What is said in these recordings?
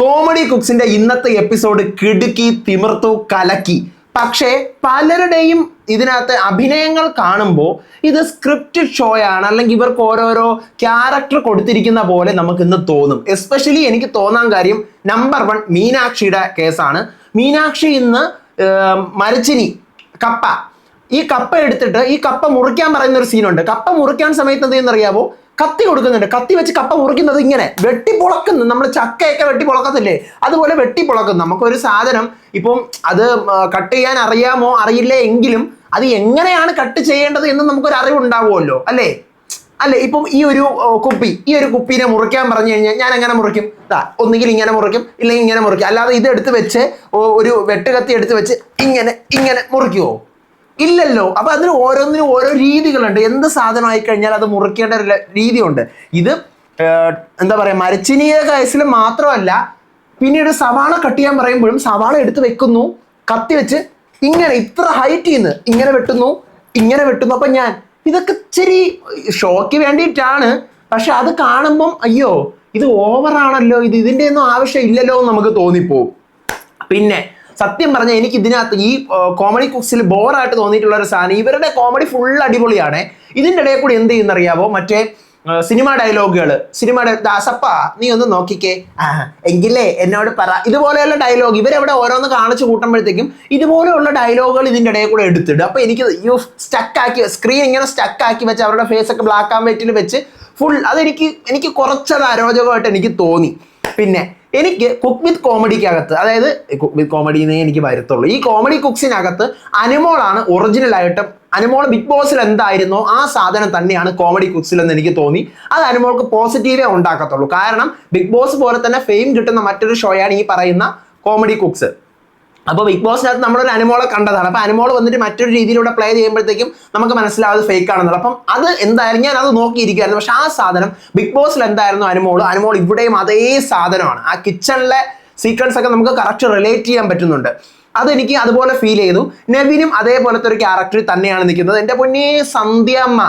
Comedy കുക്സിന്റെ ഇന്നത്തെ episode കിടുക്കി തിമിർത്തു കലക്കി. പക്ഷേ പലരുടെയും ഇതിനകത്ത് അഭിനയങ്ങൾ കാണുമ്പോൾ ഇത് സ്ക്രിപ്റ്റഡ് ഷോ ആണ്, അല്ലെങ്കിൽ ഇവർക്ക് ഓരോരോ ക്യാരക്ടർ കൊടുത്തിരിക്കുന്ന പോലെ നമുക്ക് ഇന്ന് തോന്നും. എസ്പെഷ്യലി എനിക്ക് തോന്നാൻ കാര്യം നമ്പർ 1 മീനാക്ഷിയുടെ കേസാണ്. മീനാക്ഷി ഇന്ന് മരച്ചിനി ഈ കപ്പ എടുത്തിട്ട് ഈ കപ്പ മുറിക്കാൻ പറയുന്ന ഒരു സീനുണ്ട്. കപ്പ മുറിക്കാൻ സമയത്ത് എന്ത് ചെയ്യുന്നറിയാവോ, കത്തി കൊടുക്കുന്നുണ്ട്. കത്തി വെച്ച് കപ്പ മുറിക്കുന്നത് ഇങ്ങനെ വെട്ടിപ്പൊളക്കുന്നു. നമ്മൾ ചക്കയൊക്കെ വെട്ടിപ്പൊളക്കത്തില്ലേ, അതുപോലെ വെട്ടിപ്പൊളക്കുന്നു. നമുക്കൊരു സാധനം ഇപ്പം അത് കട്ട് ചെയ്യാൻ അറിയാമോ അറിയില്ലേ എങ്കിലും അത് എങ്ങനെയാണ് കട്ട് ചെയ്യേണ്ടത് എന്ന് നമുക്കൊരു അറിവുണ്ടാവുമല്ലോ, അല്ലേ? ഇപ്പം ഈ ഒരു കുപ്പീനെ മുറിക്കാൻ പറഞ്ഞു കഴിഞ്ഞാൽ ഞാൻ എങ്ങനെ മുറിക്കും? ഒന്നുകിൽ ഇങ്ങനെ മുറിക്കും, ഇല്ലെങ്കിൽ ഇങ്ങനെ മുറിക്കും. അല്ലാതെ ഇത് എടുത്ത് വെച്ച് ഒരു വെട്ടുകത്തി എടുത്ത് വെച്ച് ഇങ്ങനെ മുറിക്കുമോ? ഇല്ലല്ലോ. അപ്പൊ അതിന് ഓരോന്നിനും ഓരോ രീതികളുണ്ട്. എന്ത് സാധനം ആയിക്കഴിഞ്ഞാൽ അത് മുറിക്കേണ്ട ഒരു രീതിയുണ്ട്. ഇത് എന്താ പറയാ, മരച്ചിനിയുടെ കേസിൽ മാത്രമല്ല, പിന്നീട് സവാള കട്ട് ചെയ്യാൻ പറയുമ്പോഴും സവാള എടുത്ത് വെക്കുന്നു, കത്തി വെച്ച് ഇങ്ങനെ ഇത്ര ഹൈറ്റ് നിന്ന് ഇങ്ങനെ വെട്ടുന്നു. അപ്പൊ ഞാൻ ഇതൊക്കെ ഇച്ചിരി ഷോയ്ക്ക് വേണ്ടിയിട്ടാണ്. പക്ഷെ അത് കാണുമ്പം അയ്യോ ഇത് ഓവറാണല്ലോ, ഇതിന്റെ ഒന്നും ആവശ്യം ഇല്ലല്ലോ എന്ന് നമുക്ക് തോന്നിപ്പോവും. പിന്നെ സത്യം പറഞ്ഞാൽ എനിക്ക് ഇതിനകത്ത് ഈ കോമഡി കുക്സിൽ ബോറായിട്ട് തോന്നിയിട്ടുള്ള ഒരു സാധനം, ഇവരുടെ കോമഡി ഫുൾ അടിപൊളിയാണ്. ഇതിൻ്റെ ഇടയിൽ കൂടി എന്ത് ചെയ്യുന്നറിയാവോ, മറ്റേ സിനിമ ഡയലോഗുകൾ, ദാസപ്പ നീ ഒന്ന് നോക്കിക്കേ, എങ്കിലേ എന്നോട് പറ, ഇതുപോലെയുള്ള ഡയലോഗ് ഇവരെവിടെ ഓരോന്ന് കാണിച്ചു കൂട്ടുമ്പോഴത്തേക്കും ഇതുപോലെയുള്ള ഡയലോഗുകൾ ഇതിൻ്റെ ഇടയിൽ കൂടെ എടുത്തിടും. അപ്പൊ എനിക്ക് സ്ക്രീൻ ഇങ്ങനെ സ്റ്റക്കാക്കി വെച്ച് അവരുടെ ഫേസ് ഒക്കെ ബ്ലാക്ക് ആൻഡ് വൈറ്റിൽ വെച്ച് ഫുൾ എനിക്ക് കുറച്ചത് അരോചകമായിട്ട് എനിക്ക് തോന്നി. പിന്നെ എനിക്ക് കുക്ക് വിത്ത് കോമഡിക്കകത്ത്, അതായത് കുക്ക് വിത്ത് കോമഡിന്നേ എനിക്ക് വരത്തുള്ളൂ, ഈ കോമഡി കുക്സിനകത്ത് അനുമോളാണ് ഒറിജിനൽ ആയിട്ട്. അനുമോൾ ബിഗ് ബോസിൽ എന്തായിരുന്നോ ആ സാധനം തന്നെയാണ് കോമഡി കുക്സിൽ എന്ന് എനിക്ക് തോന്നി. അത് അനുമോൾക്ക് പോസിറ്റീവേ ഉണ്ടാക്കത്തുള്ളൂ. കാരണം ബിഗ് ബോസ് പോലെ തന്നെ ഫെയിം കിട്ടുന്ന മറ്റൊരു ഷോയാണ് ഈ പറയുന്ന കോമഡി കുക്സ്. അപ്പോൾ ബിഗ് ബോസിനകത്ത് നമ്മളൊരു അനുമോളെ കണ്ടതാണ്. അപ്പോൾ അനുമോൾ വന്നിട്ട് മറ്റൊരു രീതിയിലൂടെ പ്ലേ ചെയ്യുമ്പോഴത്തേക്കും നമുക്ക് മനസ്സിലാവും ഫേക്ക് ആണെന്നുള്ളത്. അപ്പം അത് എന്തായാലും ഞാൻ അത് നോക്കിയിരിക്കുകയായിരുന്നു. പക്ഷെ ആ സാധനം ബിഗ് ബോസിൽ എന്തായിരുന്നു അനുമോൾ ഇവിടെയും അതേ സാധനമാണ്. ആ കിച്ചണിലെ സീക്വൻസ് ഒക്കെ നമുക്ക് കറക്റ്റ് റിലേറ്റ് ചെയ്യാൻ പറ്റുന്നുണ്ട്. അതെനിക്ക് അതുപോലെ ഫീൽ ചെയ്തു. നെവിനും അതേപോലത്തെ ഒരു ക്യാരക്ടർ തന്നെയാണ് നിൽക്കുന്നത്. എൻ്റെ പൊന്നേ സന്ധ്യാമ്മ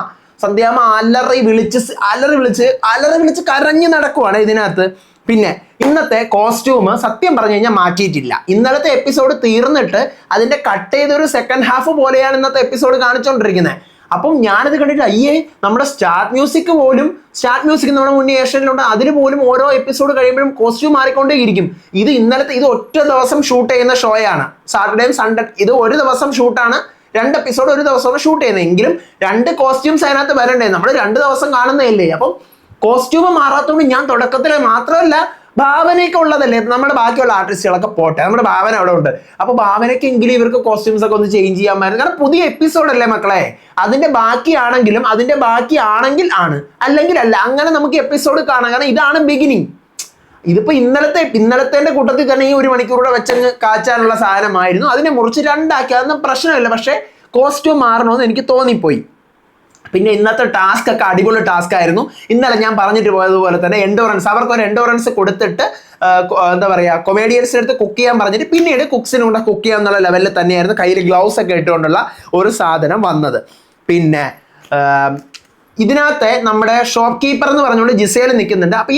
അലറി വിളിച്ച് കരഞ്ഞു നടക്കുവാണ് ഇതിനകത്ത്. പിന്നെ ഇന്നത്തെ കോസ്റ്റ്യൂം സത്യം പറഞ്ഞു കഴിഞ്ഞാൽ മാറ്റിയിട്ടില്ല. ഇന്നലത്തെ എപ്പിസോഡ് തീർന്നിട്ട് അതിന്റെ കട്ട് ചെയ്തൊരു സെക്കൻഡ് ഹാഫ് പോലെയാണ് ഇന്നത്തെ എപ്പിസോഡ് കാണിച്ചുകൊണ്ടിരിക്കുന്നത്. അപ്പം ഞാനത് കണ്ടിട്ട് അയ്യേ, നമ്മുടെ സ്റ്റാർട്ട് മ്യൂസിക് നമ്മുടെ മുന്നേ ഏഷ്യനിലുണ്ട്, അതിന് പോലും ഓരോ എപ്പിസോഡ് കഴിയുമ്പോഴും കോസ്റ്റ്യൂം മാറിക്കൊണ്ടേയിരിക്കും. ഇത് ഒറ്റ ദിവസം ഷൂട്ട് ചെയ്യുന്ന ഷോയാണ്. സാറ്റർഡേയും സൺഡേ ഇത് ഒരു ദിവസം ഷൂട്ടാണ്. 2 എപ്പിസോഡ് ഒരു ദിവസമാണ് ഷൂട്ട് ചെയ്യുന്നത്. എങ്കിലും 2 കോസ്റ്റ്യൂംസ് അതിനകത്ത് വരണ്ടേ, നമ്മൾ 2 ദിവസം കാണുന്നതല്ലേ. അപ്പം കോസ്റ്റ്യൂം മാറാത്തതുകൊണ്ട് ഞാൻ തുടക്കത്തിലെ മാത്രമല്ല ഭാവനയൊക്കെ ഉള്ളതല്ലേ, നമ്മുടെ ബാക്കിയുള്ള ആർട്ടിസ്റ്റുകളൊക്കെ പോട്ടെ, നമ്മുടെ ഭാവന അവിടെ ഉണ്ട്. അപ്പൊ ഭാവനയ്ക്കെങ്കിലും ഇവർക്ക് കോസ്റ്റ്യൂംസ് ഒക്കെ ഒന്ന് ചേഞ്ച് ചെയ്യാൻ പറ്റും. കാരണം പുതിയ എപ്പിസോഡല്ലേ മക്കളെ, അതിന്റെ ബാക്കിയാണെങ്കിൽ ആണ്, അല്ലെങ്കിൽ അല്ല, അങ്ങനെ നമുക്ക് എപ്പിസോഡ് കാണാം. കാരണം ഇതാണ് ബിഗിനിങ്. ഇതിപ്പോ ഇന്നലത്തെ കൂട്ടത്തിൽ തന്നെ ഈ 1 മണിക്കൂറുടെ വെച്ചങ്ങ് കാച്ചാനുള്ള സാധനമായിരുന്നു. അതിനെ മുറിച്ച് 2 ആക്കി, അതൊന്നും പ്രശ്നമില്ല. പക്ഷെ കോസ്റ്റ്യൂം മാറണമെന്ന് എനിക്ക് തോന്നിപ്പോയി. പിന്നെ ഇന്നത്തെ ടാസ്ക് ഒക്കെ അടിപൊളി ടാസ്ക് ആയിരുന്നു. ഇന്നലെ ഞാൻ പറഞ്ഞിട്ട് പോയതുപോലെ തന്നെ അവർക്ക് ഒരു എൻഡോറൻസ് കൊടുത്തിട്ട് എന്താ പറയുക, കൊമേഡിയൻസിൻ്റെ അടുത്ത് കുക്ക് ചെയ്യാൻ പറഞ്ഞിട്ട് പിന്നീട് കുക്സിനും കൂടെ കുക്ക് ചെയ്യാൻ എന്നുള്ള ലെവലിൽ തന്നെയായിരുന്നു കയ്യിൽ ഗ്ലൗസ് ഒക്കെ ഇട്ടുകൊണ്ടുള്ള ഒരു സാധനം വന്നത്. പിന്നെ ഇതിനകത്തെ നമ്മുടെ ഷോപ്പ് കീപ്പർ എന്ന് പറഞ്ഞുകൊണ്ട് ജിസേൽ നിൽക്കുന്നുണ്ട്. അപ്പൊ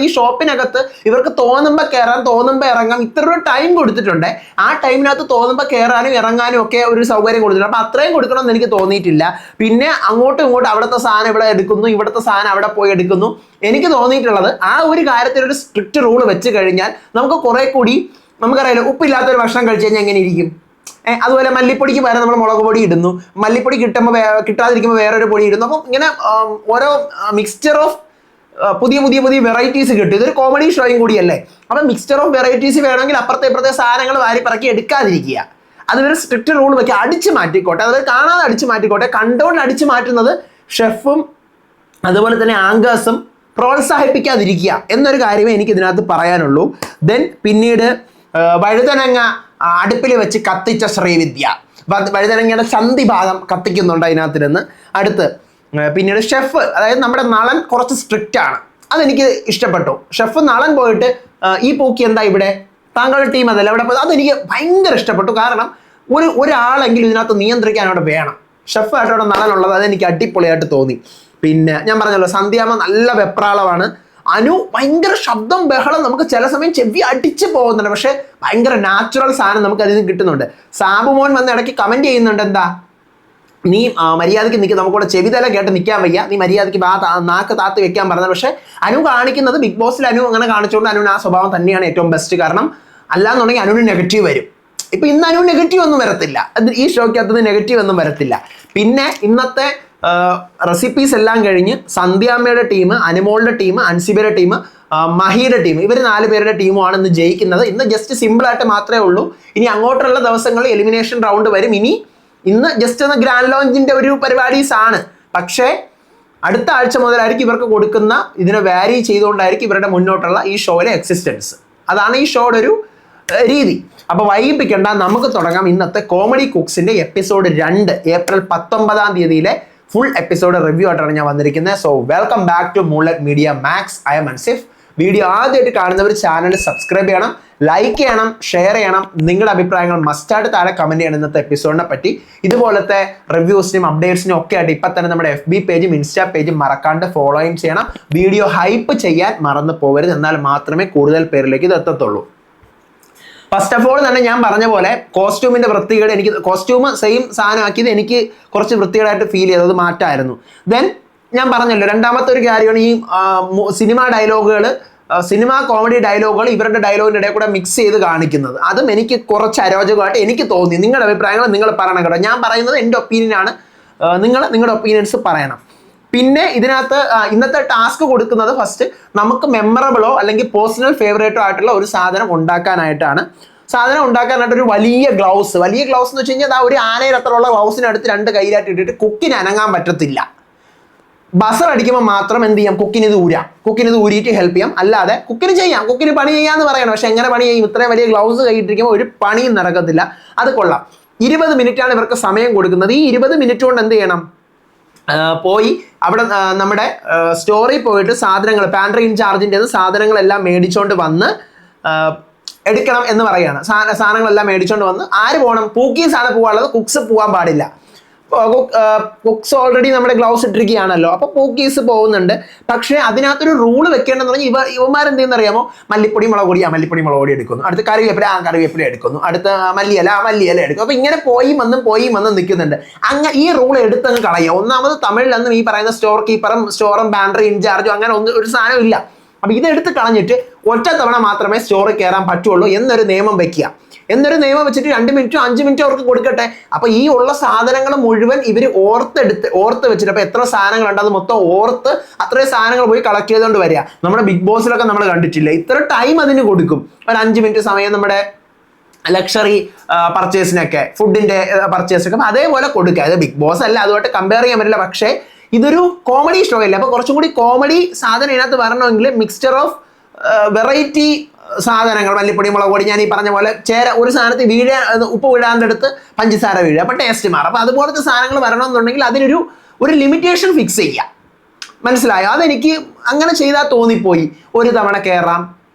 ഈ ഷോപ്പിനകത്ത് ഇവർക്ക് തോന്നുമ്പോൾ കയറാൻ തോന്നുമ്പോൾ ഇറങ്ങാം, ഇത്ര ഒരു ടൈം കൊടുത്തിട്ടുണ്ട്. ആ ടൈമിനകത്ത് തോന്നുമ്പോൾ കയറാനും ഇറങ്ങാനും ഒക്കെ ഒരു സൗകര്യം കൊടുത്തിട്ടുണ്ട്. അപ്പൊ അത്രയും കൊടുക്കണമെന്ന് എനിക്ക് തോന്നിയിട്ടില്ല. പിന്നെ അങ്ങോട്ടും ഇങ്ങോട്ടും അവിടുത്തെ സാധനം ഇവിടെ എടുക്കുന്നു, ഇവിടുത്തെ സാധനം അവിടെ പോയി എടുക്കുന്നു. എനിക്ക് തോന്നിയിട്ടുള്ളത് ആ ഒരു കാര്യത്തിൽ ഒരു സ്ട്രിക്റ്റ് റൂൾ വെച്ച് കഴിഞ്ഞാൽ നമുക്ക് കുറെ കൂടി, നമുക്കറിയാലോ ഉപ്പില്ലാത്തൊരു ഭക്ഷണം കഴിച്ചു കഴിഞ്ഞാൽ എങ്ങനെ ഇരിക്കും. അതുപോലെ മല്ലിപ്പൊടിക്ക് പകരം നമ്മൾ മുളക് പൊടി ഇടുന്നു, മല്ലിപ്പൊടി കിട്ടാതിരിക്കുമ്പോൾ വേറൊരു പൊടി ഇടുന്നു. അപ്പം ഇങ്ങനെ ഓരോ മിക്സ്ചർ ഓഫ് പുതിയ വെറൈറ്റീസ് കിട്ടും. ഇതൊരു കോമഡി ഷോയും കൂടിയല്ലേ. അപ്പം മിക്സ്ചർ ഓഫ് വെറൈറ്റീസ് വേണമെങ്കിൽ ഇപ്പുറത്തെ സാധനങ്ങൾ വാരി പറക്കി എടുക്കാതിരിക്കുക. അതിനൊരു സ്ട്രിക്റ്റ് റൂൾ വെക്കുക. അടിച്ചു മാറ്റിക്കോട്ടെ, അതായത് കാണാതെ അടിച്ചു മാറ്റിക്കോട്ടെ. കണ്ടുകൊണ്ട് അടിച്ചു മാറ്റുന്നത് ഷെഫും അതുപോലെ തന്നെ ആങ്കേഴ്സും പ്രോത്സാഹിപ്പിക്കാതിരിക്കുക എന്നൊരു കാര്യമേ എനിക്ക് ഇതിനകത്ത് പറയാനുള്ളൂ. ദെൻ പിന്നീട് വഴുതനങ്ങ അടുപ്പിൽ വെച്ച് കത്തിച്ച ശ്രീവിദ്യ, വഴുതനങ്ങയുടെ ചന്തി ഭാഗം കത്തിക്കുന്നുണ്ട് അതിനകത്തിരുന്ന്. അടുത്ത് പിന്നീട് ഷെഫ്, അതായത് നമ്മുടെ നളൻ കുറച്ച് സ്ട്രിക്റ്റ് ആണ്, അതെനിക്ക് ഇഷ്ടപ്പെട്ടു. ഷെഫ് നളൻ പോയിട്ട് ഈ പൂക്കി എന്താ ഇവിടെ, താങ്കളുടെ ടീം അതല്ല ഇവിടെ പോയത്, അതെനിക്ക് ഭയങ്കര ഇഷ്ടപ്പെട്ടു. കാരണം ഒരാളെങ്കിലും ഇതിനകത്ത് നിയന്ത്രിക്കാൻ അവിടെ വേണം. ഷെഫായിട്ട് അവിടെ നളനുള്ളത് അതെനിക്ക് അടിപൊളിയായിട്ട് തോന്നി. പിന്നെ ഞാൻ പറഞ്ഞല്ലോ സന്ധ്യാമ്മ നല്ല വെപ്രാളമാണ്. അനു ഭയങ്കര ശബ്ദം ബഹളം നമുക്ക് ചില സമയം ചെവി അടിച്ച് പോകുന്നുണ്ട്, പക്ഷെ ഭയങ്കര നാച്ചുറൽ സാധനം നമുക്ക് അതിൽ നിന്ന് കിട്ടുന്നുണ്ട്. സാബുമോൻ വന്ന് ഇടയ്ക്ക് കമന്റ് ചെയ്യുന്നുണ്ട്, എന്താ നീ മര്യാദയ്ക്ക് നിൽക്കുക, നമുക്കിവിടെ ചെവിതല കേട്ട് നിൽക്കാൻ വയ്യ, നീ മര്യാദയ്ക്ക് നാക്ക് താത്ത് വെക്കാൻ പറഞ്ഞത്. പക്ഷെ അനു കാണിക്കുന്നത് ബിഗ് ബോസിൽ അനു അങ്ങനെ കാണിച്ചുകൊണ്ട് അനുവിന് ആ സ്വഭാവം തന്നെയാണ് ഏറ്റവും ബെസ്റ്റ്. കാരണം അല്ലാന്നുണ്ടെങ്കിൽ അനുവിന് നെഗറ്റീവ് വരും. ഇപ്പൊ ഇന്ന് അനു നെഗറ്റീവ് ഒന്നും വരത്തില്ല, ഈ ഷോയ്ക്കകത്ത് നെഗറ്റീവ് ഒന്നും വരത്തില്ല. പിന്നെ ഇന്നത്തെ റെസിപ്പീസ് എല്ലാം കഴിഞ്ഞ് സന്ധ്യാമ്മയുടെ ടീം, അനുമോളുടെ ടീം, അൻസിബയുടെ ടീം, മഹിയുടെ ടീം, ഇവർ 4 പേരുടെ ടീമുമാണ് ഇന്ന് ജയിക്കുന്നത്. ഇന്ന് ജസ്റ്റ് സിമ്പിളായിട്ട് മാത്രമേ ഉള്ളൂ. ഇനി അങ്ങോട്ടുള്ള ദിവസങ്ങളിൽ എലിമിനേഷൻ റൗണ്ട് വരും. ഇന്ന് ജസ്റ്റ് ഒന്ന് ഗ്രാൻഡ് ലോഞ്ചിന്റെ ഒരു പരിപാടീസ് ആണ്. പക്ഷേ അടുത്ത ആഴ്ച മുതലായിരിക്കും ഇവർക്ക് കൊടുക്കുന്ന ഇതിനെ വാരി ചെയ്തുകൊണ്ടായിരിക്കും ഇവരുടെ മുന്നോട്ടുള്ള ഈ ഷോയിലെ എക്സിസ്റ്റൻസ്. അതാണ് ഈ ഷോയുടെ ഒരു രീതി. അപ്പൊ വൈകിപ്പിക്കേണ്ട, നമുക്ക് തുടങ്ങാം ഇന്നത്തെ കോമഡി കുക്സിന്റെ എപ്പിസോഡ് 2 ഏപ്രിൽ 19-ാം തീയതിയിലെ ഫുൾ എപ്പിസോഡ് റിവ്യൂ ആയിട്ടാണ് ഞാൻ വന്നിരിക്കുന്നത്. So welcome back to Moonlight Media Max. I am Ansif. Video ആദ്യമായിട്ട് കാണുന്നവർ ചാനൽ സബ്സ്ക്രൈബ് ചെയ്യണം, ലൈക്ക് ചെയ്യണം, ഷെയർ ചെയ്യണം. നിങ്ങളുടെ അഭിപ്രായങ്ങൾ മസ്റ്റായിട്ട് താഴെ കമന്റ് ചെയ്യണം ഇന്നത്തെ എപ്പിസോഡിനെ പറ്റി. ഇതുപോലത്തെ റിവ്യൂസിനും അപ്ഡേറ്റ്സിനും ഒക്കെ ആയിട്ട് ഇപ്പം തന്നെ നമ്മുടെ FB പേജും ഇൻസ്റ്റാ പേജും മറക്കാണ്ട് ഫോളോയും ചെയ്യണം. വീഡിയോ ഹൈപ്പ് ചെയ്യാൻ മറന്നു പോകരുത്, എന്നാൽ മാത്രമേ കൂടുതൽ പേരിലേക്ക് ഇത് എത്തത്തുള്ളൂ. ഫസ്റ്റ് ഓഫ് ഓൾ തന്നെ ഞാൻ പറഞ്ഞ പോലെ കോസ്റ്റ്യൂമിന്റെ വൃത്തികേട്, എനിക്ക് കോസ്റ്റ്യൂം സെയിം സാധനം ആക്കിയത് എനിക്ക് കുറച്ച് വൃത്തികേടായിട്ട് ഫീൽ ചെയ്തത് മാറ്റായിരുന്നു. ദെൻ ഞാൻ പറഞ്ഞല്ലോ, രണ്ടാമത്തെ ഒരു കാര്യമാണ് ഈ സിനിമ ഡയലോഗുകൾ, സിനിമ കോമഡി ഡയലോഗുകൾ ഇവരുടെ ഡയലോഗിൻ്റെ ഇടയിൽ കൂടെ മിക്സ് ചെയ്ത് കാണിക്കുന്നത്. അതും എനിക്ക് കുറച്ച് അരോചകമായിട്ട് എനിക്ക് തോന്നി. നിങ്ങളുടെ അഭിപ്രായങ്ങൾ നിങ്ങൾ പറയണം കേട്ടോ. ഞാൻ പറയുന്നത് എൻ്റെ ഒപ്പീനിയനാണ്, നിങ്ങളുടെ ഒപ്പീനിയൻസ് പറയണം. പിന്നെ ഇതിനകത്ത് ഇന്നത്തെ ടാസ്ക് കൊടുക്കുന്നത് ഫസ്റ്റ് നമുക്ക് മെമ്മറബിളോ അല്ലെങ്കിൽ പേഴ്സണൽ ഫേവറേറ്റോ ആയിട്ടുള്ള ഒരു സാധനം ഉണ്ടാക്കാനായിട്ടാണ്. സാധനം ഉണ്ടാക്കാനായിട്ട് ഒരു വലിയ ഗ്ലൗസ് എന്ന് വെച്ച് കഴിഞ്ഞാൽ ഒരു ആനയിലത്രയുള്ള ഗ്ലൗസിനടുത്ത് 2 കൈയിലായിട്ട് ഇട്ടിട്ട് കുക്കിന് അനങ്ങാൻ പറ്റത്തില്ല. ബസർ അടിക്കുമ്പോൾ മാത്രം എന്ത് ചെയ്യാം, കുക്കിന് ഇത് ഊരിയിട്ട് ഹെൽപ്പ് ചെയ്യാം. അല്ലാതെ കുക്കിന് ചെയ്യാം, കുക്കിന് പണി ചെയ്യാന്ന് പറയണം. പക്ഷെ എങ്ങനെ പണി ചെയ്യും? ഇത്രയും വലിയ ഗ്ലൗസ് കൈയിട്ടിരിക്കുമ്പോൾ ഒരു പണിയും നടക്കത്തില്ല. അത് കൊള്ളാം. 20 മിനിറ്റാണ് ഇവർക്ക് സമയം കൊടുക്കുന്നത്. ഈ 20 മിനിറ്റ് കൊണ്ട് എന്ത് ചെയ്യണം, പോയി അവിടെ നമ്മുടെ സ്റ്റോറിൽ പോയിട്ട് സാധനങ്ങൾ, പാൻട്രി ഇൻചാർജിൻ്റെ സാധനങ്ങളെല്ലാം മേടിച്ചോണ്ട് വന്ന് എടുക്കണം എന്ന് പറയുകയാണ്. സാധനങ്ങളെല്ലാം മേടിച്ചോണ്ട് വന്ന് ആര് പോകണം? പൂക്കീസ് ആണ് പോകാനുള്ളത്, കുക്സ് പോകാൻ പാടില്ല. കുക്സ് ഓൾറെഡി നമ്മുടെ ഗ്ലൗസ് ഇട്ടിരിക്കുകയാണല്ലോ, അപ്പൊ പൂക്കീസ് പോകുന്നുണ്ട്. പക്ഷേ അതിനകത്തൊരു റൂള് വെക്കേണ്ടെന്ന് പറഞ്ഞാൽ ഇവന്മാരെന്ത് ചെയ്യുന്നറിയാമോ, മല്ലിപ്പൊടി മുളക് പൊടി എടുക്കുന്നു, അടുത്ത് കറിവേപ്പില എടുക്കുന്നു, അടുത്ത മല്ലിയില എടുക്കും. അപ്പൊ ഇങ്ങനെ പോയി വന്നും നിൽക്കുന്നുണ്ട്. അങ്ങനെ ഈ റൂൾ എടുത്തങ്ങ് കളയുക. ഒന്നാമത് തമിഴിലൊന്നും ഈ പറയുന്ന സ്റ്റോറും പാൻട്രി ഇൻചാർജും അങ്ങനെ ഒരു സാധനം ഇല്ല. അപ്പൊ ഇതെടുത്ത് കളഞ്ഞിട്ട് ഒറ്റ തവണ മാത്രമേ സ്റ്റോറിൽ കയറാൻ പറ്റുള്ളൂ എന്നൊരു നിയമം വെക്കുക. വെച്ചിട്ട് 2 മിനിറ്റോ 5 മിനിറ്റോ അവർക്ക് കൊടുക്കട്ടെ. അപ്പൊ ഈ ഉള്ള സാധനങ്ങൾ മുഴുവൻ ഇവർ ഓർത്ത് വെച്ചിട്ട്, അപ്പൊ എത്ര സാധനങ്ങളുണ്ട് അത് മൊത്തം ഓർത്ത് അത്രയും സാധനങ്ങൾ പോയി കളക്ട് ചെയ്തുകൊണ്ട് വരിക. നമ്മുടെ ബിഗ് ബോസിലൊക്കെ നമ്മൾ കണ്ടിട്ടില്ല, ഇത്ര ടൈം അതിന് കൊടുക്കും. ഒരു 5 മിനിറ്റ് സമയം നമ്മുടെ ലക്ഷറി പർച്ചേസിനൊക്കെ, ഫുഡിന്റെ പർച്ചേസിനൊക്കെ അതേപോലെ കൊടുക്കുക. അത് ബിഗ് ബോസ് അല്ല, അതുമായിട്ട് കമ്പയർ ചെയ്യാൻ പറ്റില്ല. പക്ഷേ ഇതൊരു കോമഡി ഷോ അല്ലേ, അപ്പൊ കുറച്ചും കൂടി കോമഡി സാധനം ഇതിനകത്ത് വരണമെങ്കിൽ മിക്സ്ചർ ഓഫ് വെറൈറ്റി സാധനങ്ങൾ, മല്ലിപ്പൊടി മുളക് പൊടി, ഞാൻ ഈ പറഞ്ഞ പോലെ ഒരു സാധനത്തിൽ ഉപ്പ് വീഴാൻ്റെ അടുത്ത് പഞ്ചസാര വീഴുക, അപ്പൊ ടേസ്റ്റ് മാറും. അപ്പൊ അതുപോലത്തെ സാധനങ്ങൾ വരണമെന്നുണ്ടെങ്കിൽ അതിനൊരു ലിമിറ്റേഷൻ ഫിക്സ് ചെയ്യുക. മനസ്സിലായോ? അതെനിക്ക് അങ്ങനെ ചെയ്താൽ തോന്നിപ്പോയി. ഒരു തവണ കയറാം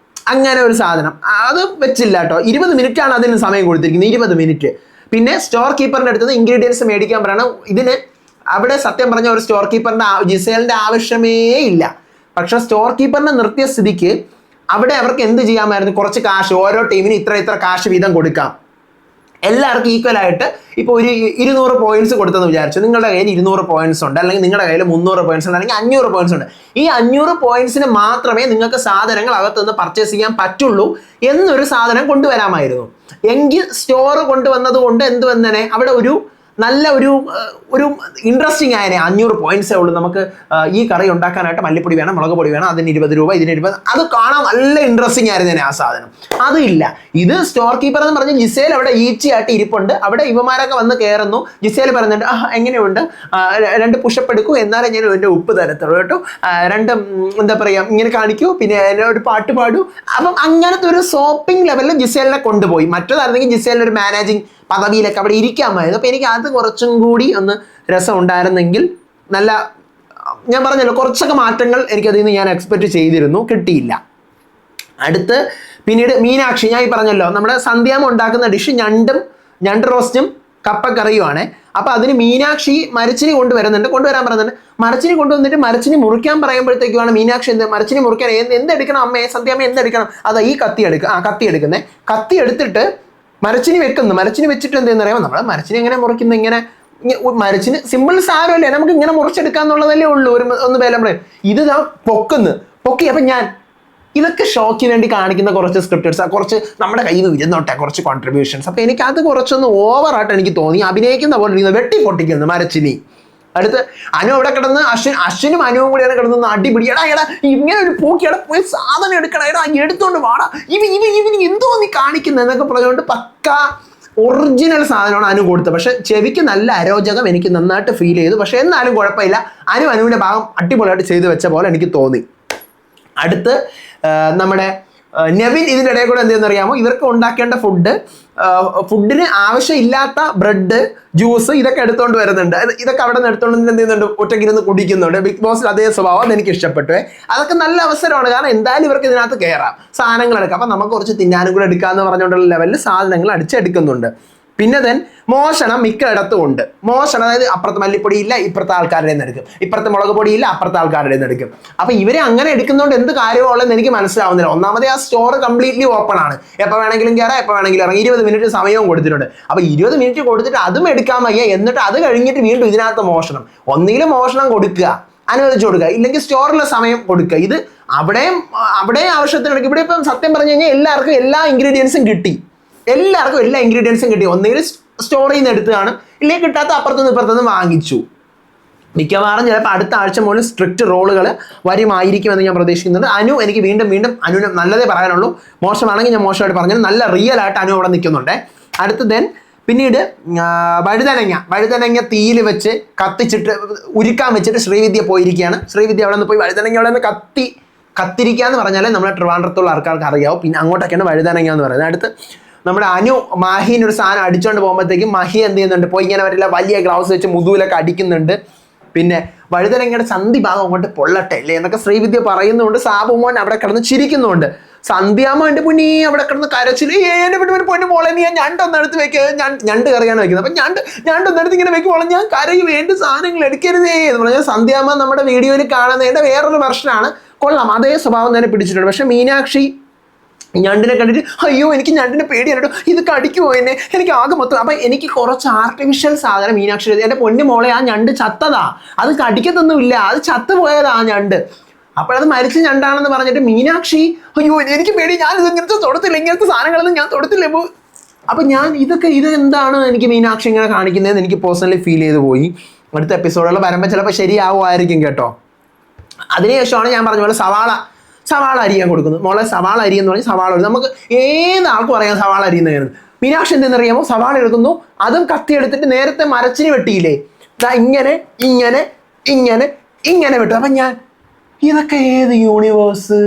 അങ്ങനെ ഒരു സാധനം അത് വെച്ചില്ല കേട്ടോ. 20 മിനിറ്റാണ് അതിന് സമയം കൊടുത്തിരിക്കുന്നത്, 20 മിനിറ്റ്. പിന്നെ സ്റ്റോർ കീപ്പറിന്റെ അടുത്ത് ഇൻഗ്രീഡിയൻസ് മേടിക്കാൻ പറയണം. ഇതിന് അവിടെ സത്യം പറഞ്ഞ ഒരു സ്റ്റോർ കീപ്പറിന്റെ ജിസേലിന്റെ ആവശ്യമേ ഇല്ല. പക്ഷെ സ്റ്റോർ കീപ്പറിനെ നിർത്തിയ സ്ഥിതിക്ക് അവിടെ അവർക്ക് എന്ത് ചെയ്യാമായിരുന്നു, കുറച്ച് കാശ് ഓരോ ടീമിന് ഇത്ര കാശ് വീതം കൊടുക്കാം, എല്ലാവർക്കും ഈക്വൽ ആയിട്ട്. ഇപ്പോൾ ഒരു 200 പോയിന്റ്സ് കൊടുത്തെന്ന് വിചാരിച്ചു. നിങ്ങളുടെ കയ്യിൽ 200 പോയിന്റ്സ് ഉണ്ട്, അല്ലെങ്കിൽ നിങ്ങളുടെ കയ്യിൽ 300 പോയിന്റ്സ് ഉണ്ട്, അല്ലെങ്കിൽ 500 പോയിന്റ്സ് ഉണ്ട്. ഈ 500 പോയിന്റ്സിന് മാത്രമേ നിങ്ങൾക്ക് സാധനങ്ങൾ അകത്തുനിന്ന് പർച്ചേസ് ചെയ്യാൻ പറ്റുള്ളൂ എന്നൊരു സാധനം കൊണ്ടുവരാമായിരുന്നു. എങ്കിൽ സ്റ്റോർ കൊണ്ടുവന്നത് കൊണ്ട് എന്ത് വന്നനെ, അവിടെ നല്ല ഒരു ഇൻട്രസ്റ്റിംഗ് ആയതിനെ. 500 പോയിന്റ്സേ ഉള്ളൂ, നമുക്ക് ഈ കറി ഉണ്ടാക്കാനായിട്ട് മല്ലിപ്പൊടി വേണം, മുളക് പൊടി വേണം, അതിന് 20 രൂപ, ഇതിന് 20. അത് കാണാൻ നല്ല ഇൻട്രസ്റ്റിംഗ് ആയിരുന്നേനെ ആ സാധനം. അതില്ല. ഇത് സ്റ്റോർ കീപ്പർ എന്ന് പറഞ്ഞ് ജിസേൽ അവിടെ ഈച്ചിയായിട്ട് ഇരിപ്പുണ്ട്. അവിടെ ഇവമാരൊക്കെ വന്ന് കയറുന്നു. ജിസേൽ പറയുന്നുണ്ട്, എങ്ങനെയുണ്ട്, 2 പുഷപ്പ് എടുക്കൂ, എന്നാലേ ഞാൻ എൻ്റെ ഉപ്പ് തരത്തുള്ളൂ കേട്ടോ, 2 എന്താ പറയുക ഇങ്ങനെ കാണിക്കൂ, പിന്നെ ഒരു പാട്ട് പാടൂ. അപ്പം അങ്ങനത്തെ ഒരു ഷോപ്പിംഗ് ലെവലിൽ ജിസേലിനെ കൊണ്ടുപോയി. മറ്റേതായിരുന്നെങ്കിൽ ജിസേലിന് ഒരു മാനേജിങ് പദവിയിലൊക്കെ അവിടെ ഇരിക്കാമായിരുന്നു. അപ്പൊ എനിക്ക് അത് കുറച്ചും കൂടി ഒന്ന് രസം ഉണ്ടായിരുന്നെങ്കിൽ നല്ല, ഞാൻ പറഞ്ഞല്ലോ കുറച്ചൊക്കെ മാറ്റങ്ങൾ എനിക്കതിൽ നിന്ന് ഞാൻ എക്സ്പെക്ട് ചെയ്തിരുന്നു, കിട്ടിയില്ല. അടുത്ത് പിന്നീട് മീനാക്ഷി, ഞാൻ ഈ പറഞ്ഞല്ലോ നമ്മുടെ സന്ധ്യാമ്മ ഉണ്ടാക്കുന്ന ഡിഷ് ഞണ്ട് റോസ്റ്റും കപ്പക്കറിയുമാണ്. അപ്പൊ അതിന് മീനാക്ഷി മരച്ചിനി കൊണ്ടുവരാൻ പറയുന്നുണ്ട്. മരച്ചിനി കൊണ്ടുവന്നിട്ട് മരച്ചിനി മുറിക്കാൻ പറയുമ്പോഴത്തേക്കുമാണ് മീനാക്ഷി മരച്ചിനി മുറിക്കാൻ എന്തെടുക്കണം അമ്മയെ, സന്ധ്യാമ്മ എന്തെടുക്കണം, അതാ ഈ കത്തി എടുക്കുന്നേ. കത്തി എടുത്തിട്ട് മരച്ചിനി വെച്ചിട്ട് എന്തെന്ന് അറിയാമോ, നമ്മൾ മരച്ചിനി എങ്ങനെ മുറിക്കുന്നത്, ഇങ്ങനെ മരച്ചിന് സിമ്പിൾ സാരമല്ലേ, നമുക്ക് ഇങ്ങനെ മുറിച്ചെടുക്കാന്നുള്ളതല്ലേ ഉള്ളൂ. ഒന്ന് വേലമ്പളേ ഇത് പൊക്കി. അപ്പൊ ഞാൻ ഇതൊക്കെ ഷോക്കിന് വേണ്ടി കാണിക്കുന്ന കുറച്ച് സ്ക്രിപ്റ്റേഴ്സ്, കുറച്ച് നമ്മുടെ കയ്യിൽ നിന്ന് ഇരുന്നോട്ടെ കുറച്ച് കോൺട്രിബ്യൂഷൻസ്. അപ്പൊ എനിക്ക് അത് കുറച്ചൊന്ന് ഓവറായിട്ട് എനിക്ക് തോന്നി. അഭിനയിക്കുന്ന പോലെ വെട്ടി പൊട്ടിക്കുന്നു മരച്ചിനി. അടുത്ത് അനു അവിടെ കിടന്ന് അശ്വിനും അനുവും കൂടിയാണ് കിടന്ന് അടിപിടി. എടാ ഇങ്ങനെ ഒരു പൂക്കിയുടെ പോയി സാധനം എടുക്കണം, എടുത്തോണ്ട് വാടാ, ഇവന് എന്തോ നീ കാണിക്കുന്നത് എന്നൊക്കെ പറഞ്ഞുകൊണ്ട് പക്ക ഒറിജിനൽ സാധനമാണ് അനു കൊടുത്തത്. പക്ഷെ ചെവിക്ക് നല്ല അരോചകം എനിക്ക് നന്നായിട്ട് ഫീൽ ചെയ്തു. പക്ഷെ എന്നാലും കുഴപ്പമില്ല, അനുവിൻ്റെ ഭാഗം അടിപൊളിയായിട്ട് ചെയ്തു വെച്ച പോലെ എനിക്ക് തോന്നി. അടുത്ത് നമ്മുടെ നെവിൻ ഇതിൻ്റെ ഇടയിൽ കൂടെ എന്തെന്ന് അറിയാമോ, ഇവർക്ക് ഉണ്ടാക്കേണ്ട ഫുഡിന് ആവശ്യമില്ലാത്ത ബ്രെഡ്, ജ്യൂസ് ഇതൊക്കെ എടുത്തുകൊണ്ട് വരുന്നുണ്ട്. ഇതൊക്കെ അവിടെ നിന്ന് എടുത്തുകൊണ്ട് എന്ത് ചെയ്യുന്നുണ്ട്, ഒറ്റയ്ക്കിരുന്ന് കുടിക്കുന്നുണ്ട്. ബിഗ് ബോസിൽ അതേ സ്വഭാവം അതെനിക്ക് ഇഷ്ടപ്പെട്ടു. അതൊക്കെ നല്ല അവസരമാണ്, കാരണം എന്തായാലും ഇവർക്ക് ഇതിനകത്ത് കയറാം, സാധനങ്ങൾ എടുക്കാം. അപ്പം നമുക്ക് കുറച്ച് തിന്നാനും കൂടെ എടുക്കാമെന്ന് പറഞ്ഞുകൊണ്ടുള്ള ലെവലിൽ സാധനങ്ങൾ അടിച്ചെടുക്കുന്നുണ്ട്. പിന്നെ മോഷണം മിക്കയിടത്തും ഉണ്ട്. മോഷണം, അതായത് അപ്പുറത്ത് മല്ലിപ്പൊടി ഇല്ല, ഇപ്പുറത്തെ ആൾക്കാരുടെ നിന്ന് എടുക്കും, ഇപ്പുറത്തെ മുളക് പൊടി ഇല്ല, അപ്പുറത്തെ ആൾക്കാരുടെ നിന്ന് എടുക്കും. അപ്പൊ ഇവരെ അങ്ങനെ എടുക്കുന്നതുകൊണ്ട് എന്ത് കാര്യമുള്ളതെന്ന് എനിക്ക് മനസ്സിലാവുന്നില്ല. ഒന്നാമതേ ആ സ്റ്റോർ കംപ്ലീറ്റ്ലി ഓപ്പൺ ആണ്, എപ്പോൾ വേണമെങ്കിലും കയറാം, എപ്പോൾ വേണമെങ്കിലും ഇറങ്ങി. 20 മിനിറ്റ് സമയവും കൊടുത്തിട്ടുണ്ട്. അപ്പൊ 20 മിനിറ്റ് കൊടുത്തിട്ട് അതും എടുക്കാൻ വയ്യ, എന്നിട്ട് അത് കഴിഞ്ഞിട്ട് വീണ്ടും ഇതിനകത്ത് മോഷണം. ഒന്നുകിലും മോഷണം കൊടുക്കുക, അനുവദിച്ചു കൊടുക്കുക, ഇല്ലെങ്കിൽ സ്റ്റോറിലെ സമയം കൊടുക്കുക. ഇത് അവിടെയും ആവശ്യത്തിനെടുക്കും. ഇവിടെ ഇപ്പം സത്യം പറഞ്ഞു കഴിഞ്ഞാൽ എല്ലാവർക്കും എല്ലാ ഇൻഗ്രീഡിയൻസും കിട്ടി. ഒന്നുകിൽ സ്റ്റോറിൽ നിന്ന് എടുത്തതാണ്, ഇല്ലെങ്കിൽ കിട്ടാത്ത അപ്പുറത്തുനിന്ന് ഇപ്പുറത്തുനിന്ന് വാങ്ങിച്ചു. മിക്കവാറും ചിലപ്പോൾ അടുത്ത ആഴ്ച മുതൽ സ്ട്രിക്റ്റ് റോളുകൾ വരുമായിരിക്കുമെന്ന് ഞാൻ പ്രതീക്ഷിക്കുന്നുണ്ട്. എനിക്ക് വീണ്ടും അനുവിന് നല്ലതേ പറയാനുള്ളൂ. മോശമാണെങ്കിൽ ഞാൻ മോശമായിട്ട് പറഞ്ഞു, നല്ല റിയൽ ആയിട്ട് അനു അവിടെ നിൽക്കുന്നുണ്ട്. അടുത്ത് പിന്നീട് വഴുതനങ്ങ തീയിൽ വെച്ച് കത്തിച്ചിട്ട് ഉരുക്കാൻ വെച്ചിട്ട് ശ്രീവിദ്യ പോയിരിക്കുകയാണ്. ശ്രീവിദ്യ അവിടെ നിന്ന് പോയി വഴുതനങ്ങ അവിടെ നിന്ന് കത്തിരിക്കുക എന്ന് പറഞ്ഞാൽ നമ്മുടെ ട്രിവാൻഡ്രത്തുള്ള ആൾക്കാർക്ക് അറിയാവും. പിന്നെ അങ്ങോട്ടൊക്കെയാണ് വഴുതനങ്ങ എന്ന് പറയുന്നത്. അടുത്ത് നമ്മുടെ അനു മഹീനൊരു സാധനം അടിച്ചുകൊണ്ട് പോകുമ്പോഴത്തേക്കും മഹി എന്ത് ചെയ്യുന്നുണ്ട്, പോയി ഇങ്ങനെ വരില്ല, വലിയ ഗ്ലൗസ് വെച്ച് മുതുവിലൊക്കെ അടിക്കുന്നുണ്ട്. പിന്നെ വഴുതനങ്ങയുടെ സന്ധി ഭാഗം അങ്ങോട്ട് പൊള്ളട്ടെ അല്ലേ എന്നൊക്കെ ശ്രീവിദ്യ പറയുന്നുണ്ട്. സാബുമോൻ അവിടെ കിടന്ന് ചിരിക്കുന്നുണ്ട്. സന്ധ്യാമ്മ എൻ്റെ പുണ്ണി അവിടെ കിടന്ന് കരച്ചില്, എൻ്റെ വീട്ടിൽ പൊന്നു മോളെ നീ ഞണ്ടൊന്നെടുത്ത് വെക്കുക, ഞണ്ട് കറിയാണ് വെക്കുന്നത്. അപ്പം ഞണ്ടൊന്നെടുത്ത് ഇങ്ങനെ വെക്കുമ്പോൾ ഞാൻ കരയും, എൻ്റെ സാധനങ്ങൾ എടുക്കരുതേ എന്ന് പറഞ്ഞാൽ സന്ധ്യാമ്മ നമ്മുടെ വീഡിയോയിൽ കാണുന്നതിൻ്റെ വേറൊരു വെർഷനാണ്. കൊള്ളാം, അതേ സ്വഭാവം തന്നെ പിടിച്ചിട്ടുണ്ട്. പക്ഷെ മീനാക്ഷി ഞണ്ടിനെ കണ്ടിട്ട് അയ്യോ എനിക്ക് ഞണ്ടിനെ പേടിയാണ്, ഇത് കടിക്കുമോ എന്നെ, എനിക്ക് ആകെ മൊത്തം. അപ്പം എനിക്ക് കുറച്ച് ആർട്ടിഫിഷ്യൽ സാധനം മീനാക്ഷി, എൻ്റെ പൊന്നു മോളെ ആ ഞണ്ട് ചത്തതാ, അത് കടിക്കത്തൊന്നുമില്ല, അത് ചത്തുപോയതാ ആ ഞണ്ട്. അപ്പോഴത് മരിച്ച ഞണ്ടാണെന്ന് പറഞ്ഞിട്ട് മീനാക്ഷി അയ്യോ എനിക്ക് പേടി, ഞാനിത് ഇങ്ങനത്തെ തൊടത്തില്ല, ഇങ്ങനത്തെ സാധനങ്ങളൊന്നും ഞാൻ തൊടത്തില്ല. അപ്പോൾ ഇതെന്താണ് എനിക്ക് മീനാക്ഷി ഇങ്ങനെ കാണിക്കുന്നതെന്ന് എനിക്ക് പേഴ്സണലി ഫീൽ ചെയ്ത് പോയി. അടുത്ത എപ്പിസോഡുകൾ വരുമ്പോൾ ചിലപ്പോൾ ശരിയാവുമായിരിക്കും കേട്ടോ. അതിനുശേഷമാണ് ഞാൻ പറഞ്ഞ പോലെ സവാള അരിയാൻ കൊടുക്കുന്നത്. മോളെ സവാള അരി എന്ന് പറഞ്ഞാൽ സവാള നമുക്ക് ഏതാൾക്കും അറിയാം സവാള അരിയുന്നതാണ്. മീനാക്ഷി എന്തെന്നറിയാമോ, സവാള എടുക്കുന്നു, അതും കത്തി എടുത്തിട്ട് നേരത്തെ മരച്ചിനി വെട്ടിയില്ലേ, ഇങ്ങനെ വെട്ടു. അപ്പം ഇതൊക്കെ ഏത് യൂണിവേഴ്സ്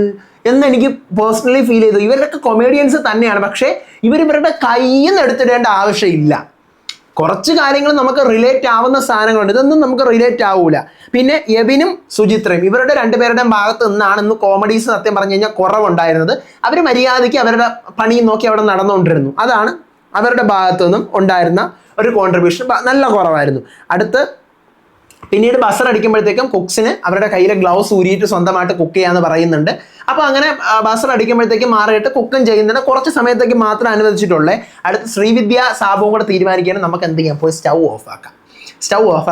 എന്നെനിക്ക് പേഴ്സണലി ഫീൽ ചെയ്തു. ഇവരൊക്കെ കൊമേഡിയൻസ് തന്നെയാണ്, പക്ഷേ ഇവരുടെ കയ്യിൽ നിന്ന് എടുത്തിടേണ്ട ആവശ്യമില്ല. കുറച്ച് കാര്യങ്ങൾ നമുക്ക് റിലേറ്റ് ആവുന്ന സാധനങ്ങളുണ്ട്, ഇതൊന്നും നമുക്ക് റിലേറ്റ് ആവൂല. പിന്നെ യബിനും സുചിത്രയും ഇവരുടെ രണ്ടുപേരുടെയും ഭാഗത്ത് നിന്നാണ് ഇന്ന് കോമഡീസ് സത്യം പറഞ്ഞു കഴിഞ്ഞാൽ കുറവുണ്ടായിരുന്നത്. അവർ മര്യാദയ്ക്ക് അവരുടെ പണി നോക്കി അവിടെ നടന്നുകൊണ്ടിരുന്നു. അതാണ് അവരുടെ ഭാഗത്തു നിന്നും ഉണ്ടായിരുന്ന ഒരു കോൺട്രിബ്യൂഷൻ, നല്ല കുറവായിരുന്നു. പിന്നീട് ബസർ അടിക്കുമ്പോഴത്തേക്കും കുക്സിന് അവരുടെ കയ്യിലെ ഗ്ലൗസ് ഊരിയിട്ട് സ്വന്തമായിട്ട് കുക്ക് ചെയ്യാന്ന് പറയുന്നുണ്ട്. അപ്പോൾ അങ്ങനെ ബസർ അടിക്കുമ്പോഴത്തേക്കും മാറിയിട്ട് കുക്കും ചെയ്യുന്നതിന് കുറച്ച് സമയത്തേക്ക് മാത്രം അനുവദിച്ചിട്ടുള്ളേ. അടുത്ത് ശ്രീവിദ്യ സാബുവും കൂടെ തീരുമാനിക്കുകയാണ് നമുക്ക് എന്ത് ചെയ്യാം, പോയി സ്റ്റൗ ഓഫ്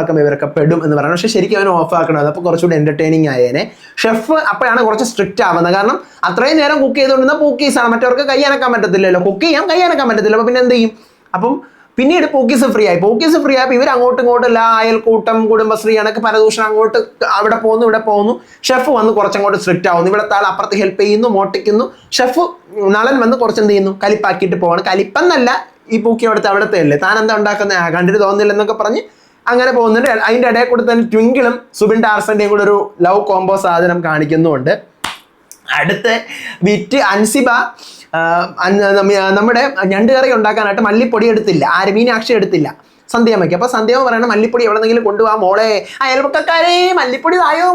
ആക്കുമ്പോൾ ഇവരൊക്കെ പെടും എന്ന് പറയുന്നത്. പക്ഷേ ശരിക്കും അവന് ഓഫ് ആക്കണത്, അപ്പോൾ കുറച്ചുകൂടി എൻ്റർടൈനിങ് ആയേനെ. ഷെഫ് അപ്പോഴാണ് കുറച്ച് സ്ട്രിക്റ്റ് ആവുന്നത്, കാരണം അത്രയും നേരം കുക്ക് ചെയ്തുകൊണ്ടിരുന്ന പൂക്കീസാണ്, മറ്റവർക്ക് കൈ അനക്കാൻ പറ്റത്തില്ലല്ലോ, കുക്ക് ചെയ്യാം കൈ അനക്കാൻ പറ്റത്തില്ല. അപ്പോൾ പിന്നെ എന്ത് ചെയ്യും? അപ്പം പിന്നീട് പൂക്കീസ് ഫ്രീ ആയി. ഇവർ അങ്ങോട്ടും ഇങ്ങോട്ടും എല്ലാ അയൽക്കൂട്ടം കുടുംബശ്രീ കണക്ക് പരദൂഷണം അങ്ങോട്ട് അവിടെ പോകുന്നു ഇവിടെ പോകുന്നു. ഷെഫ് വന്ന് കുറച്ചങ്ങോട്ട് സ്ട്രിക്റ്റ് ആവുന്നു, ഇവിടുത്തെ ആൾ അപ്പുറത്ത് ഹെൽപ്പ് ചെയ്യുന്നു, മോട്ടിക്കുന്നു. ഷെഫ് നളൻ വന്ന് കുറച്ച് എന്ത് ചെയ്യുന്നു, കലിപ്പാക്കിയിട്ട് പോവാണ്. കലിപ്പെന്നല്ല, ഈ പൂക്കി അവിടുത്തെ അല്ലേ, താൻ എന്താ ഉണ്ടാക്കുന്നത്, കണ്ടിട്ട് തോന്നുന്നില്ല എന്നൊക്കെ പറഞ്ഞ് അങ്ങനെ പോകുന്നുണ്ട്. അതിൻ്റെ ഇടയിൽ കൂടെ തന്നെ ട്വിങ്കിളും സുബിൻ ടാർസന്റെയും കൂടെ ഒരു ലവ് കോംബോ സാധനം കാണിക്കുന്നുണ്ട്. അടുത്ത് വിറ്റ് അൻസിബ നമ്മുടെ ഞണ്ട് കറി ഉണ്ടാക്കാനായിട്ട് മല്ലിപ്പൊടി എടുത്തില്ല, മീനാക്ഷി എടുത്തില്ല, സന്ധ്യാമ്മയ്ക്ക്. അപ്പോൾ സന്ധ്യാമ്മ പറയണം മല്ലിപ്പൊടി എവിടെന്നെങ്കിലും കൊണ്ടുപോകാം മോളെ, അയൽപക്കക്കാരെ മല്ലിപ്പൊടി തായോ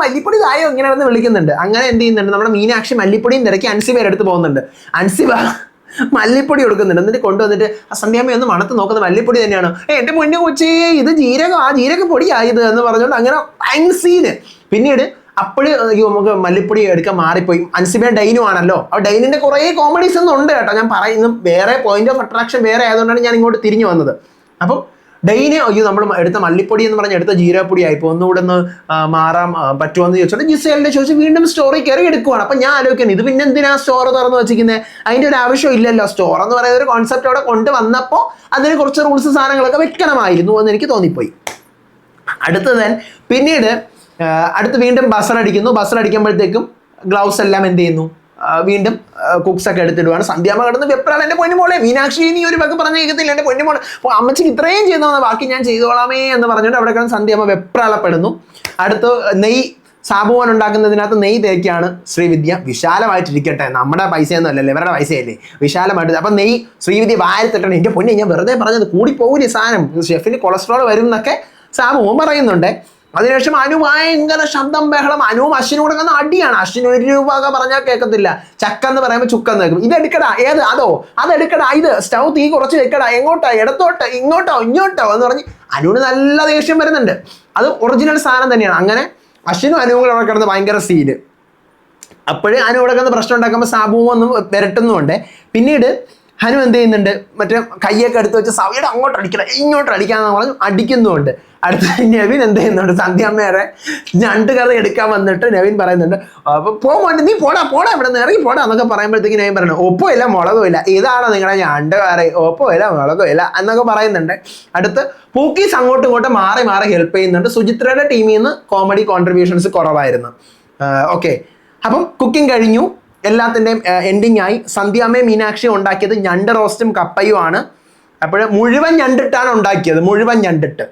ഇങ്ങനെ വന്ന് വിളിക്കുന്നുണ്ട്. അങ്ങനെ എന്ത് ചെയ്യുന്നുണ്ട്, നമ്മുടെ മീനാക്ഷി മല്ലിപ്പൊടിയും തിരക്കി അൻസിബയുടെ അടുത്ത് പോകുന്നുണ്ട്. അൻസിബ മല്ലിപ്പൊടി കൊടുക്കുന്നുണ്ട്. എന്നിട്ട് കൊണ്ടുവന്നിട്ട് ആ സന്ധ്യാമ്മ ഒന്ന് മണത്ത് നോക്കുന്നത് മല്ലിപ്പൊടി തന്നെയാണോ? എൻ്റെ പൊന്നു കൊച്ചേ, ഇത് ജീരകം, ആ ജീരകപ്പൊടിയായത് എന്ന് പറഞ്ഞുകൊണ്ട് അങ്ങനെ ഭയങ്കര സീന്. പിന്നീട് അപ്പോഴും നമുക്ക് മല്ലിപ്പൊടി എടുക്കാൻ മാറിപ്പോയി. അൻസിബ ഡൈനും ആണല്ലോ. ആ ഡൈനിന്റെ കുറേ കോമഡീസ് ഒന്നും ഉണ്ട് കേട്ടോ. ഞാൻ പറയുന്നു, വേറെ പോയിന്റ് ഓഫ് അട്രാക്ഷൻ വേറെ ആയതുകൊണ്ടാണ് ഞാൻ ഇങ്ങോട്ട് തിരിഞ്ഞു വന്നത്. അപ്പം ഡെയിന് നമ്മൾ എടുത്ത മല്ലിപ്പൊടി എന്ന് പറഞ്ഞ് എടുത്ത ജീരകപ്പൊടി ആയിപ്പോൾ ഒന്നുകൂടെ ഒന്ന് മാറാൻ പറ്റുമോ എന്ന് ചോദിച്ചോട്ട് ജിസേലിനെ ചോദിച്ചു വീണ്ടും സ്റ്റോറി കയറി എടുക്കുവാണ്. അപ്പം ഞാൻ ആലോചിക്കുന്നത്, ഇത് പിന്നെ എന്തിനാ സ്റ്റോർ തുറന്ന് വെച്ചിരിക്കുന്നത്? അതിൻ്റെ ഒരു ആവശ്യം ഇല്ലല്ലോ. സ്റ്റോർ എന്ന് പറയുന്ന ഒരു കോൺസെപ്റ്റ് അവിടെ കൊണ്ടുവന്നപ്പോൾ അതിന് കുറച്ച് റൂൾസ് സാധനങ്ങളൊക്കെ വെക്കണമായിരുന്നു എന്ന് എനിക്ക് തോന്നിപ്പോയി. അടുത്തത് പിന്നീട് അടുത്ത് വീണ്ടും ബസർ അടിക്കുന്നു. ബസർ അടിക്കുമ്പോഴത്തേക്കും ഗ്ലൗസ് എല്ലാം എന്ത് ചെയ്യുന്നു, വീണ്ടും കുക്സ് ഒക്കെ എടുത്തിടുവാണ്. സന്ധ്യാമ്മ കിടന്ന് വെപ്രാണ്, എൻ്റെ പൊന്നുമോളെ മീനാക്ഷി നീ ഒരു വക പറഞ്ഞ് കേൾക്കത്തില്ല, എൻ്റെ പൊന്നുമോളെ അമ്മച്ചിക്ക് ഇത്രയും ചെയ്തു ബാക്കി ഞാൻ ചെയ്തോളാമേ എന്ന് പറഞ്ഞുകൊണ്ട് അവിടെ കിടന്ന് സന്ധ്യാമ്മ വെപ്രാളപ്പെടുന്നു. അടുത്ത് നെയ്യ് സാബുമോൻ ഉണ്ടാക്കുന്നതിനകത്ത് നെയ്യ് തേക്കാണ് ശ്രീവിദ്യ. വിശാലമായിട്ടിരിക്കട്ടെ, നമ്മുടെ പൈസയൊന്നും അല്ലല്ലോ, ഇവരുടെ പൈസയല്ലേ, വിശാലമായിട്ട്. അപ്പം നെയ്യ് ശ്രീവിദ്യ വാരത്തിട്ടണം. എൻ്റെ പൊന്നെ ഞാൻ വെറുതെ പറഞ്ഞത്, കൂടി പോകില്ല സാധനം, ഷെഫിന് കൊളസ്ട്രോൾ വരും എന്നൊക്കെ സാബുമോൻ പറയുന്നുണ്ട്. അതിനുശേഷം അനു ഭയങ്കര ശബ്ദം ബഹളം. അനുവും അശ്വിനും കൂടെ വന്ന് അടിയാണ്. അശ്വിന് 1 രൂപ പറഞ്ഞാൽ കേൾക്കത്തില്ല. ചക്കെന്ന് പറയുമ്പോൾ ചുക്കെന്ന് കേൾക്കും. ഇതെടുക്കടാ, ഏത് അതോ അതെടുക്കടാ, ഇത് സ്റ്റൗ തീ കുറച്ച് വെക്കടാ, എങ്ങോട്ടോ ഇടത്തോട്ടോ ഇങ്ങോട്ടോ ഇങ്ങോട്ടോ എന്ന് പറഞ്ഞ് അനുവിന് നല്ല ദേഷ്യം വരുന്നുണ്ട്. അത് ഒറിജിനൽ സാധനം തന്നെയാണ്. അങ്ങനെ അശ്വിനും അനുവും കൂടെ അവിടെ കിടന്ന് ഭയങ്കര സീന്. അപ്പോഴും അനു ഇവിടെ കിടന്ന് പ്രശ്നം ഉണ്ടാക്കുമ്പോൾ സാബുവും ഒന്നും വിരട്ടുന്നുമുണ്ട്. പിന്നീട് ഹനു എന്ത് ചെയ്യുന്നുണ്ട്, മറ്റേ കയ്യൊക്കെ എടുത്ത് വെച്ച് സവയുടെ അങ്ങോട്ട് അടിക്കണം ഇങ്ങോട്ട് അടിക്കാന്ന് പറഞ്ഞ് അടിക്കുന്നുമുണ്ട്. അടുത്ത നെവിൻ എന്ത് ചെയ്യുന്നുണ്ട്, സന്ധ്യാമ്മേരെ ഞണ്ട് കറി എടുക്കാൻ വന്നിട്ട് നെവിൻ പറയുന്നുണ്ട്, അപ്പോൾ പോകണ്ട നീ പോടാ ഇവിടെ നിന്ന് ഇറങ്ങി പോടാ എന്നൊക്കെ പറയുമ്പോഴത്തേക്ക് നെവിൻ പറയുന്നത് ഒപ്പോ ഇല്ല മുളകും ഇല്ല, ഇതാണോ നിങ്ങളുടെ ഞണ്ട് കറി, ഒപ്പോ ഇല്ല മുളകും ഇല്ല എന്നൊക്കെ പറയുന്നുണ്ട്. അടുത്ത് പൂക്കീസ് അങ്ങോട്ടും ഇങ്ങോട്ടും മാറി മാറി ഹെൽപ്പ് ചെയ്യുന്നുണ്ട്. സുചിത്രയുടെ ടീമിൽ നിന്ന് കോമഡി കോൺട്രിബ്യൂഷൻസ് കുറവായിരുന്നു. ഓക്കെ, അപ്പം കുക്കിംഗ് കഴിഞ്ഞു, എല്ലാത്തിൻ്റെയും എൻഡിങ് ആയി. സന്ധ്യാമ്മയും മീനാക്ഷിയും ഉണ്ടാക്കിയത് ഞണ്ട് റോസ്റ്റും കപ്പയും ആണ്. അപ്പോൾ മുഴുവൻ ഞണ്ടിട്ടാണ് ഉണ്ടാക്കിയത്, മുഴുവൻ ഞണ്ടിട്ട്.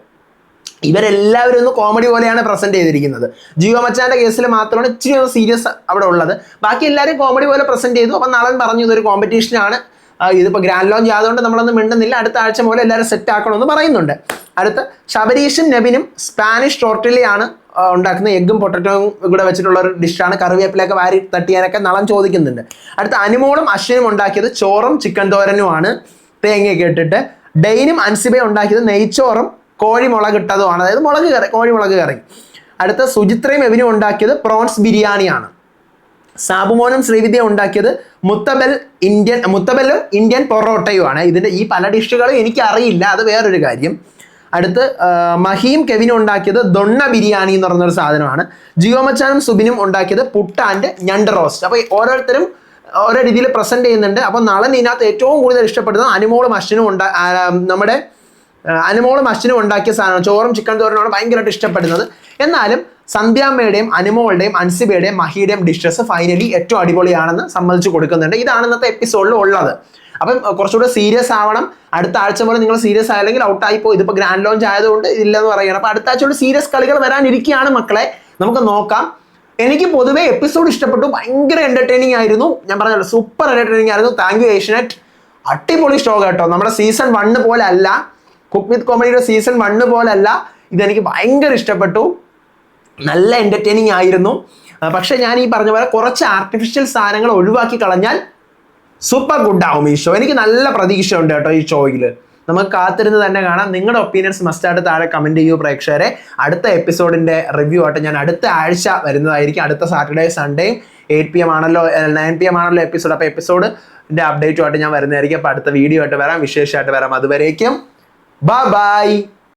ഇവരെല്ലാവരും ഒന്ന് കോമഡി പോലെയാണ് പ്രസന്റ് ചെയ്തിരിക്കുന്നത്. ജിയോ മച്ചാന്റെ കേസിൽ മാത്രമാണ് ഇച്ചിരി സീരിയസ് അവിടെ ഉള്ളത്. ബാക്കി എല്ലാവരും കോമഡി പോലെ പ്രസന്റ് ചെയ്തു. അപ്പം നളൻ പറഞ്ഞു ഇതൊരു കോമ്പറ്റീഷനാണ്, ഇതിപ്പോൾ ഗ്രാൻഡ് ലോഞ്ച് ആയതുകൊണ്ട് നമ്മളൊന്നും മിണ്ടുന്നില്ല, അടുത്ത ആഴ്ച പോലെ എല്ലാവരും സെറ്റ് ആക്കണമെന്ന് പറയുന്നുണ്ട്. അടുത്ത് ശബരീഷും നബിനും സ്പാനിഷ് ടോർട്ടിലയാണ് ഉണ്ടാക്കുന്ന, എഗ്ഗും പൊട്ടറ്റോയും കൂടെ വെച്ചിട്ടുള്ള ഒരു ഡിഷാണ്. കറിവേപ്പിലൊക്കെ വാരി തട്ടിയാനൊക്കെ നളൻ ചോദിക്കുന്നുണ്ട്. അടുത്ത അനുമോളും അശ്വിനും ഉണ്ടാക്കിയത് ചോറും ചിക്കൻ തോരനുമാണ് തേങ്ങയൊക്കെ ഇട്ടിട്ട്. ഡെയിനും അൻസിബയും ഉണ്ടാക്കിയത് നെയ്ച്ചോറും കോഴിമുളക് ഇട്ടതുമാണ്, അതായത് മുളക് കറി, കോഴിമുളക് കറി. അടുത്ത സുചിത്രയും എവിനും ഉണ്ടാക്കിയത് പ്രോൺസ് ബിരിയാണിയാണ്. സാബുമോനും ശ്രീവിദ്യ ഉണ്ടാക്കിയത് മുത്തബലും ഇന്ത്യൻ പൊറോട്ടയുമാണ്. ഇതിൻ്റെ ഈ പല ഡിഷുകളും എനിക്കറിയില്ല, അത് വേറൊരു കാര്യം. അടുത്ത് മഹിയും കെവിനും ഉണ്ടാക്കിയത് ദൊണ്ണ ബിരിയാണി എന്ന് പറയുന്നൊരു സാധനമാണ്. ജിയോ മച്ചാനും സുബിനും ഉണ്ടാക്കിയത് പുട്ട് ആൻഡ് ഞണ്ട് റോസ്റ്റ്. അപ്പോൾ ഓരോരുത്തരും ഓരോ രീതിയിൽ പ്രസന്റ് ചെയ്യുന്നുണ്ട്. അപ്പോൾ നളൻ ഇതിനകത്ത് ഏറ്റവും കൂടുതൽ ഇഷ്ടപ്പെടുന്നത് അനുമോളും അശ്വിനും ഉണ്ടാക്കിയ സാധനം ചോറും ചിക്കൻ തോരനുമാണ് ഭയങ്കരമായിട്ട് ഇഷ്ടപ്പെടുന്നത്. എന്നാലും സന്ധ്യാമ്മയുടെയും അനുമോളുടെയും അൻസിബയുടെയും മഹിയുടെയും ഡിഷസ് ഫൈനലി ഏറ്റവും അടിപൊളിയാണെന്ന് സമ്മതിച്ചു കൊടുക്കുന്നുണ്ട്. ഇതാണ് ഇന്നത്തെ എപ്പിസോഡിൽ ഉള്ളത്. അപ്പം കുറച്ചുകൂടെ സീരിയസ് ആവണം. അടുത്ത ആഴ്ച പോലെ നിങ്ങൾ സീരിയസ് ആയില്ലെങ്കിൽ ഔട്ടായിപ്പോ. ഇതിപ്പോൾ ഗ്രാൻഡ് ലോഞ്ച് ആയതുകൊണ്ട് ഇല്ലെന്ന് പറയുകയാണ്. അപ്പോൾ അടുത്ത ആഴ്ച സീരിയസ് കളികൾ വരാനിരിക്കുകയാണ് മക്കളെ, നമുക്ക് നോക്കാം. എനിക്ക് പൊതുവേ എപ്പിസോഡ് ഇഷ്ടപ്പെട്ടു, ഭയങ്കര എന്റർടൈനിങ് ആയിരുന്നു. ഞാൻ പറഞ്ഞല്ലോ സൂപ്പർ എന്റർടൈനിങ് ആയിരുന്നു. താങ്ക് യു ഏഷ്യനെറ്റ്, അടിപൊളി ഷോ കേട്ടോ. നമ്മുടെ സീസൺ 1 പോലെ അല്ല, കുക്ക് വിത്ത് കോമഡിയുടെ സീസൺ 1 പോലെ അല്ല. ഇതെനിക്ക് ഭയങ്കര ഇഷ്ടപ്പെട്ടു, നല്ല എന്റർടൈനിങ് ആയിരുന്നു. പക്ഷെ ഞാൻ ഈ പറഞ്ഞ പോലെ കുറച്ച് ആർട്ടിഫിഷ്യൽ സാധനങ്ങൾ ഒഴിവാക്കി കളഞ്ഞാൽ സൂപ്പർ ഗുഡ് ആവും ഈ ഷോ. എനിക്ക് നല്ല പ്രതീക്ഷ ഉണ്ട് കേട്ടോ ഈ ഷോയിൽ. നമുക്ക് കാത്തിരുന്ന് തന്നെ കാണാം. നിങ്ങളുടെ ഒപ്പീനിയൻസ് മസ്റ്റായിട്ട് താഴെ കമൻറ്റ് ചെയ്യൂ പ്രേക്ഷകരെ. അടുത്ത എപ്പിസോഡിൻ്റെ റിവ്യൂ ആയിട്ട് ഞാൻ അടുത്ത ആഴ്ച വരുന്നതായിരിക്കും. അടുത്ത സാറ്റർഡേ സൺഡേയും 8 PM ആണല്ലോ, 9 PM ആണല്ലോ എപ്പിസോഡ്. അപ്പോൾ എപ്പിസോഡിൻ്റെ അപ്ഡേറ്റുമായിട്ട് ഞാൻ വരുന്നതായിരിക്കും. അപ്പോൾ അടുത്ത വീഡിയോ ആയിട്ട് വരാം, വിശേഷമായിട്ട് വരാം. അതുവരേക്കും ബൈ.